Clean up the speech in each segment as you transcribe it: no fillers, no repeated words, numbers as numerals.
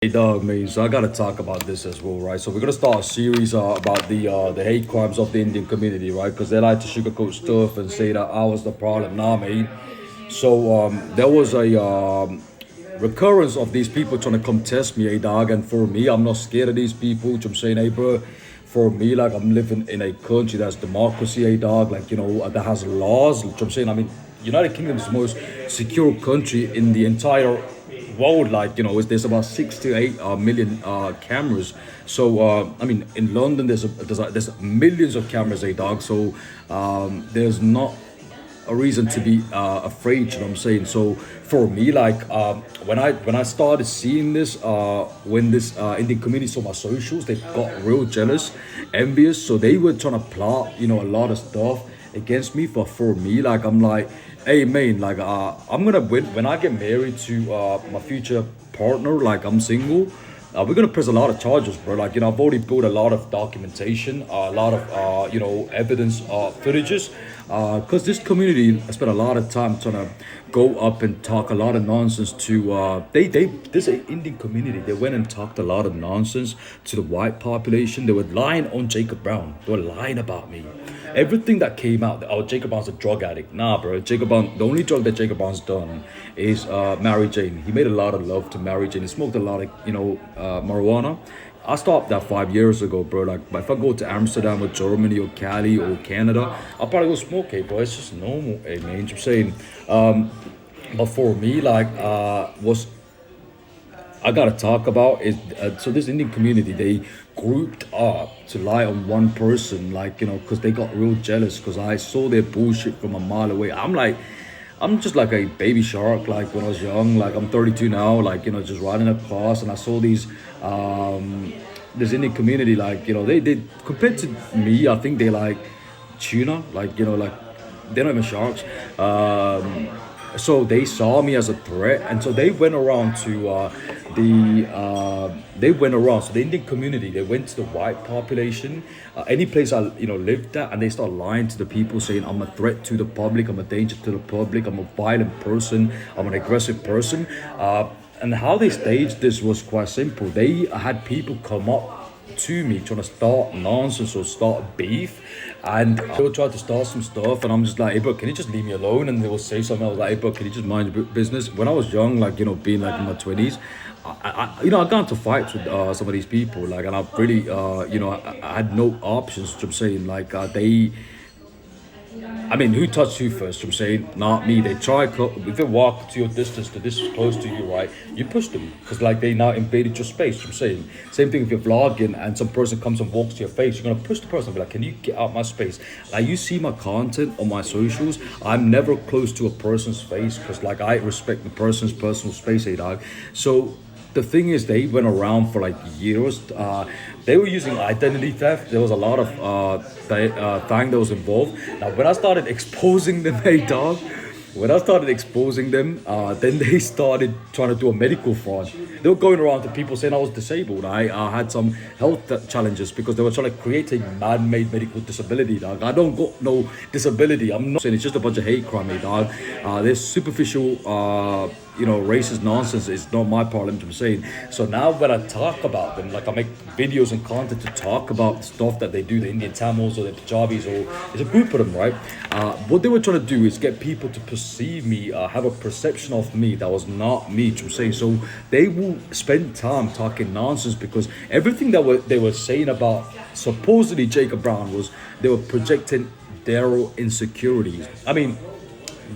Hey dog, man. So I gotta talk about this as well, right? So we're gonna start a series about the hate crimes of the Indian community, right? Because they like to sugarcoat stuff and say that I was the problem. Nah, man. So there was a recurrence of these people trying to come test me, hey dog. And for me, I'm not scared of these people. Which I'm saying, hey bro, for me, like I'm living in a country that's democracy, hey dog. Like that has laws. Which I'm saying, I mean, United Kingdom is the most secure country in the entire world. Like there's about 6 to 8 million cameras. So I mean, in London there's millions of cameras, a dog. So there's not a reason to be afraid. You know what I'm saying? So for me, like when I started seeing this, when this Indian community saw my socials, they got real jealous, envious. So they were trying to plot, a lot of stuff against me. For me, like I'm like, hey man, like I'm gonna win when I get married to my future partner. Like I'm single. We're gonna press a lot of charges, bro. Like I've already built a lot of documentation, a lot of evidence, footages. Because this community, I spent a lot of time trying to go up and talk a lot of nonsense to this Indian community. They went and talked a lot of nonsense to the white population. They were lying on Jacob Brown. They were lying about me. Everything that came out, oh, Jacob Brown's a drug addict. Nah, bro. Jacob Brown, the only drug that Jacob Brown's done is Mary Jane. He made a lot of love to Mary Jane. He smoked a lot of, marijuana. I stopped that 5 years ago, bro. Like, if I go to Amsterdam or Germany or Cali or Canada, I'll probably go smoke, hey, bro. It's just normal, hey, man. I'm saying. But for me, like, was I gotta talk about is so this Indian community, they grouped up to lie on one person, like because they got real jealous because I saw their bullshit from a mile away. I'm just like a baby shark, like when I was young. Like I'm 32 now, like just riding across, and I saw these this Indian community, like they compared to me, I think they like tuna, like like they're not even sharks. So they saw me as a threat, and so they went around to they went around. So the Indian community, they went to the white population, any place I lived at, and they start lying to the people, saying I'm a threat to the public, I'm a danger to the public, I'm a violent person, I'm an aggressive person. And how they staged this was quite simple. They had people come up to me trying to start nonsense or start beef, and they will try to start some stuff, and I'm just like, hey bro, can you just leave me alone? And they will say something. I was like, hey bro, can you just mind your business? When I was young, like being like in my 20s, I got into fights with some of these people, like, and I really I had no options. To saying, like they I mean, who touched who first? I'm saying, not me. They try, if they walk to your distance, to this close to you, right? You push them because, like, they now invaded your space. I'm saying, same thing if you're vlogging and some person comes and walks to your face, you're gonna push the person, be like, can you get out my space? Like, you see my content on my socials, I'm never close to a person's face because, like, I respect the person's personal space, hey dog. So the thing is, they went around for like years. They were using identity theft. There was a lot of thing that was involved. Now, when I started exposing them, hey dog, when I started exposing them, then they started trying to do a medical fraud. They were going around to people saying I was disabled. I had some health challenges because they were trying to create a man-made medical disability, dog. I don't got no disability. I'm not saying it's just a bunch of hate crime, hey, dog. There's superficial, racist nonsense. It's not my parliament, I'm saying. So now when I talk about them, like I make videos and content to talk about stuff that they do, the Indian Tamils or the Punjabis, or there's a group of them, right? What they were trying to do is get people to perceive me, have a perception of me that was not me, I'm saying. So they will spend time talking nonsense because everything that they were saying about supposedly Jacob Brown was they were projecting their insecurities. I mean,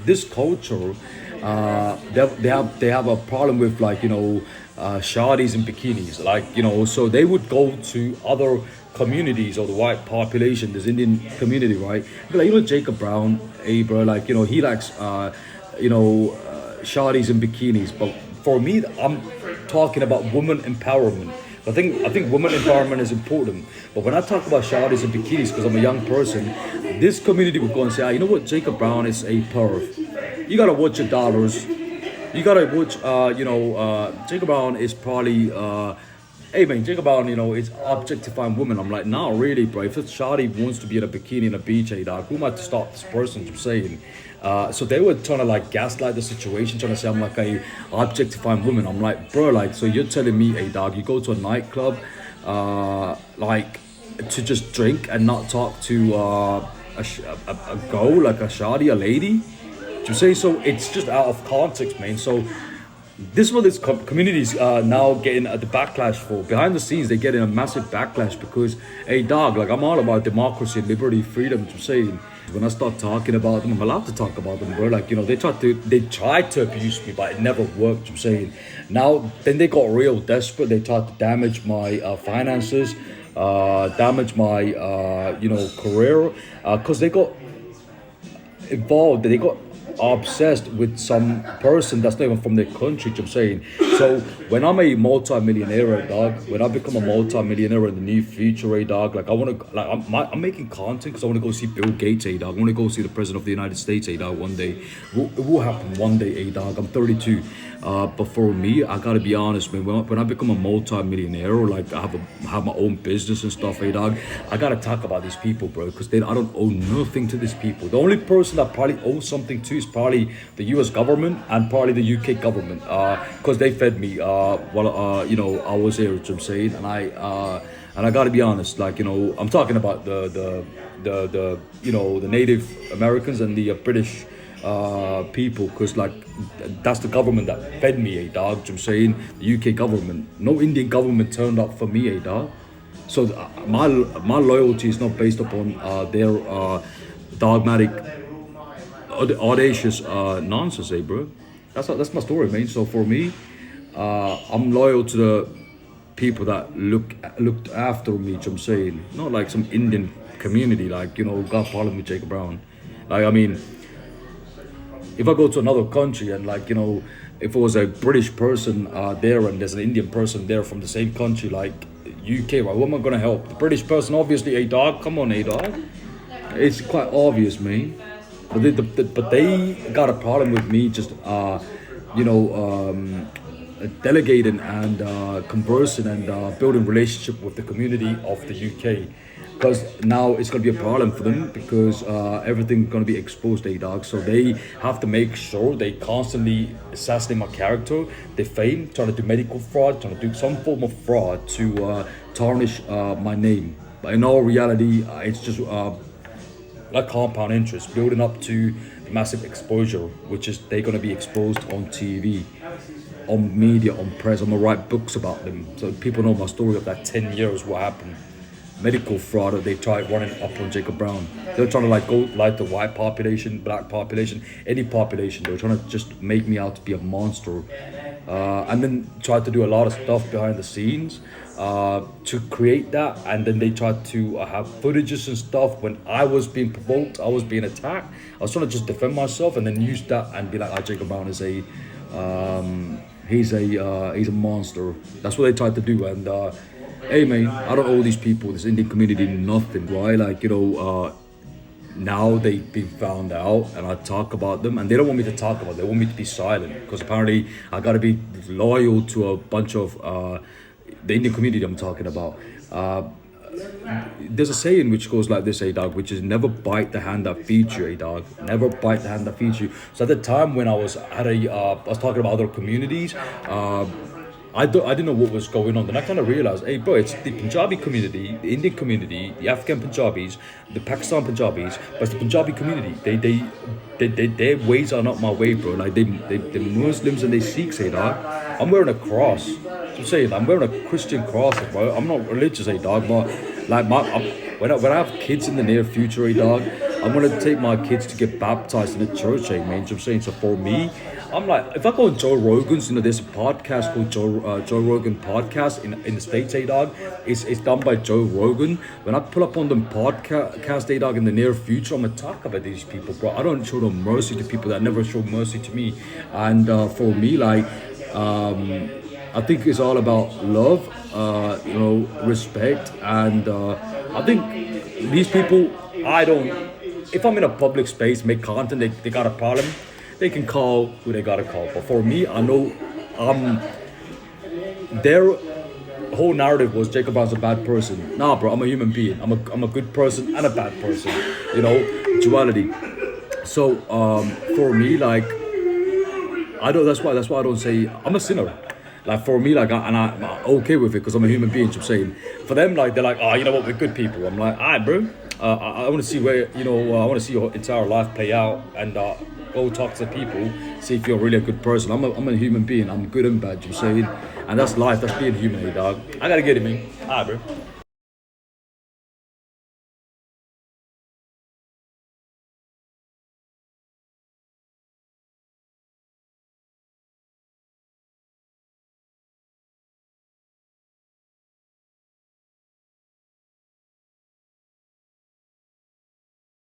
this culture, they have a problem with, like shawties and bikinis, like so they would go to other communities or the white population, this Indian community, right? Be like, Jacob Brown, hey bro, like he likes shawties and bikinis. But for me, I'm talking about woman empowerment. I think women empowerment is important. But when I talk about shawties and bikinis, because I'm a young person, this community will go and say, you know what, Jacob Brown is a perv. You gotta watch your dollars. You gotta watch, Jacob Brown is probably hey man, think about, it's objectifying women. I'm like, nah, really, bro. If it's Shadi wants to be in a bikini in a beach, hey, dog, who am I to stop this person from saying? So they were trying to like gaslight the situation, trying to say I'm like a objectifying woman. I'm like, bro, like, so you're telling me, hey, dog, you go to a nightclub, like, to just drink and not talk to a girl, like a Shadi, a lady? To say so, it's just out of context, man. So this is what this community is now getting the backlash for. Behind the scenes, they're getting a massive backlash because, hey, dog, like, I'm all about democracy, liberty, freedom. I'm saying, when I start talking about them, I'm allowed to talk about them, bro. Like, they tried to abuse me, but it never worked. I'm saying, now then they got real desperate. They tried to damage my finances, damage my career, because they got involved. They got obsessed with some person that's not even from their country. I'm saying. So when I'm a multi-millionaire, dog, when I become a multi-millionaire in the near future, dog, like I want to, like I'm making content because I want to go see Bill Gates, dog. I want to go see the president of the United States, dog, one day. It will happen one day, dog. I'm 32. But for me, I gotta be honest, man. When I become a multi-millionaire, or like I have my own business and stuff, dog, I gotta talk about these people, bro, because I don't owe nothing to these people. The only person that probably owes something to is probably the U.S. government and probably the U.K. government, because they fed me while I was here. Which I'm saying, and I gotta be honest, like, I'm talking about the Native Americans and the British people, because like that's the government that fed me, dog. I'm saying, the UK government, no Indian government turned up for me, dog. So my loyalty is not based upon their dogmatic, audacious nonsense, bro. That's my story, man. So for me, I'm loyal to the people that looked after me. I'm saying, not like some Indian community, like, got problem with Jacob Brown. Like, I mean, if I go to another country and, like, if it was a British person there and there's an Indian person there from the same country, like UK, right? Who am I gonna help? The British person, obviously, a dog. Come on, a dog. It's quite obvious, man. But they got a problem with me just delegating and conversing and building relationship with the community of the UK. Because now it's going to be a problem for them, because everything's going to be exposed, dog. So they have to make sure they constantly assassinate my character, defame, trying to do medical fraud, trying to do some form of fraud to tarnish my name. But in all reality, it's just like compound interest, building up to the massive exposure, which is they're going to be exposed on TV, on media, on press. I'm going to write books about them, so people know my story of that 10 years, what happened. Medical fraud that they tried running up on Jacob Brown. They're trying to like go like the white population, black population, any population. They were trying to just make me out to be a monster, and then tried to do a lot of stuff behind the scenes to create that. And then they tried to have footages and stuff when I was being provoked, I was being attacked. I was trying to just defend myself and then use that and be like, Jacob Brown is a he's a monster. That's what they tried to do. And hey, man, I don't owe these people, this Indian community, nothing, right? Like, now they've been found out and I talk about them, and they don't want me to talk about it. They want me to be silent, because apparently I gotta be loyal to a bunch of the Indian community I'm talking about. There's a saying which goes like this, dog, which is never bite the hand that feeds you, dog. Never bite the hand that feeds you. So at the time when I was at I was talking about other communities, I didn't know what was going on. Then I kind of realized, hey, bro, it's the Punjabi community, the Indian community, the African Punjabis, the Pakistan Punjabis, but it's the Punjabi community. Their ways are not my way, bro. Like the Muslims and the Sikhs, dog. I'm wearing a cross. I'm saying I'm wearing a Christian cross, bro. I'm not religious, dog, but like when I have kids in the near future, dog, I'm gonna take my kids to get baptized in the church, man. I'm saying, so for me, I'm like, if I go on Joe Rogan's, there's a podcast called Joe Rogan Podcast in the States, dog. It's done by Joe Rogan. When I pull up on them podcast, dog, in the near future, I'm gonna talk about these people, bro. I don't show no mercy to people that never show mercy to me. And for me, like, I think it's all about love, respect, and I think these people, if I'm in a public space, make content, they got a problem, they can call who they gotta call. But for me, I know I'm their whole narrative was Jacob Brown's a bad person. Nah, bro, I'm a human being. I'm a good person and a bad person. You know, duality. So for me, like, I don't. That's why I don't say I'm a sinner. Like for me, like, I'm okay with it because I'm a human being. I'm saying for them, like, they're like, oh, you know what, we're good people. I'm like, alright, bro. I want to see where I want to see your entire life play out and go talk to people, see if you're really a good person. I'm a human being. I'm good and bad. I'm saying, and that's life. That's being human, dog. I gotta get it, man. Alright, bro.